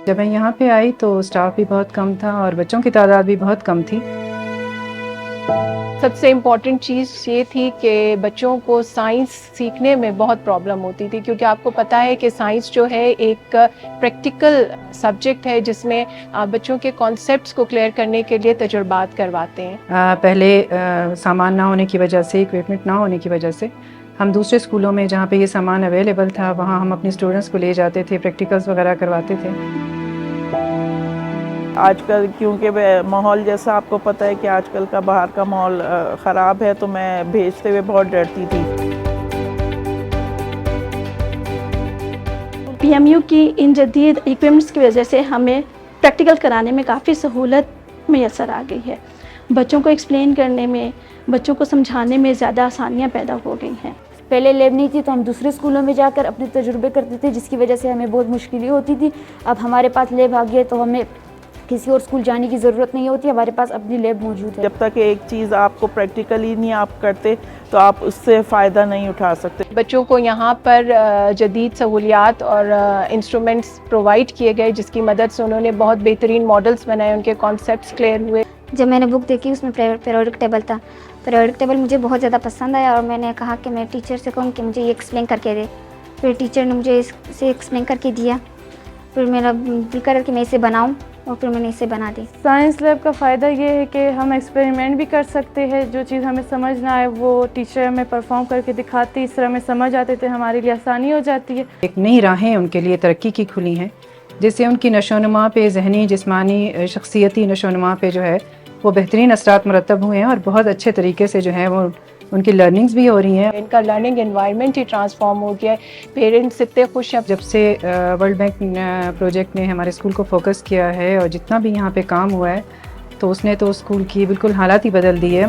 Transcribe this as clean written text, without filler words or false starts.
جب میں یہاں پہ آئی تو اسٹاف بھی بہت کم تھا اور بچوں کی تعداد بھی بہت کم تھی۔ سب سے امپورٹنٹ چیز یہ تھی کہ بچوں کو سائنس سیکھنے میں بہت پرابلم ہوتی تھی، کیونکہ آپ کو پتہ ہے کہ سائنس جو ہے ایک پریکٹیکل سبجیکٹ ہے جس میں آپ بچوں کے کانسیپٹس کو کلیئر کرنے کے لیے تجربات کرواتے ہیں۔ پہلے سامان نہ ہونے کی وجہ سے، اکوپمنٹ نہ ہونے کی وجہ سے ہم دوسرے اسکولوں میں جہاں پہ یہ سامان اویلیبل تھا وہاں ہم اپنے اسٹوڈنٹس کو لے جاتے تھے، پریکٹیکلس وغیرہ کرواتے تھے۔ آج کل کیونکہ ماحول جیسا آپ کو پتہ ہے کہ آج کل کا باہر کا ماحول خراب ہے، تو میں بھیجتے ہوئے بہت ڈرتی تھی۔ پی ایم یو کی ان جدید ایکوپمنٹس کی وجہ سے ہمیں پریکٹیکل کرانے میں کافی سہولت میسر آ گئی ہے۔ بچوں کو ایکسپلین کرنے میں، بچوں کو سمجھانے میں زیادہ آسانیاں پیدا ہو گئی ہیں۔ پہلے لیب نہیں تھی تو ہم دوسرے اسکولوں میں جا کر اپنے تجربے کرتے تھے، جس کی وجہ سے ہمیں بہت مشکلیں ہوتی تھی۔ اب ہمارے پاس لیب آ گئی ہے تو ہمیں کسی اور اسکول جانے کی ضرورت نہیں ہوتی، ہمارے پاس اپنی لیب موجود ہے۔ جب تک ایک چیز آپ کو پریکٹیکلی نہیں آپ کرتے تو آپ اس سے فائدہ نہیں اٹھا سکتے۔ بچوں کو یہاں پر جدید سہولیات اور انسٹرومنٹس پرووائڈ کیے گئے، جس کی مدد سے انہوں نے بہت بہترین ماڈلز بنائے، ان کے کانسیپٹس کلیئر ہوئے۔ جب میں نے بک دیکھی اس میں پیریوڈک ٹیبل تھا، پیریوڈک ٹیبل مجھے بہت زیادہ پسند آیا اور میں نے کہا کہ میں ٹیچر سے کہوں کہ مجھے یہ ایکسپلین کر کے دے۔ پھر ٹیچر نے مجھے اسے ایکسپلین کر کے دیا، پھر میرا دل کرا کہ میں اسے بناؤں اور پھر میں نے اسے بنا دی۔ سائنس لیب کا فائدہ یہ ہے کہ ہم ایکسپیریمنٹ بھی کر سکتے ہیں، جو چیز ہمیں سمجھ نہ آئے وہ ٹیچر ہمیں پرفارم کر کے دکھاتی، اس طرح ہمیں سمجھ آتے تھے، ہمارے لیے آسانی ہو جاتی ہے۔ ایک نئی راہیں ان کے لیے ترقی کی کھلی ہیں، جس سے ان کی نشو و نما پہ، ذہنی، جسمانی، شخصیتی نشو و نما پہ جو ہے وہ بہترین اثرات مرتب ہوئے ہیں اور بہت اچھے طریقے سے جو ہے وہ ان کی لرننگز بھی ہو رہی ہیں۔ ان کا لرننگ انوائرمنٹ ہی ٹرانسفارم ہو گیا ہے، پیرنٹس اتنے خوش ہیں۔ جب سے ورلڈ بینک پروجیکٹ نے ہمارے اسکول کو فوکس کیا ہے اور جتنا بھی یہاں پہ کام ہوا ہے تو اس نے تو اسکول کی بالکل حالات ہی بدل دی ہے۔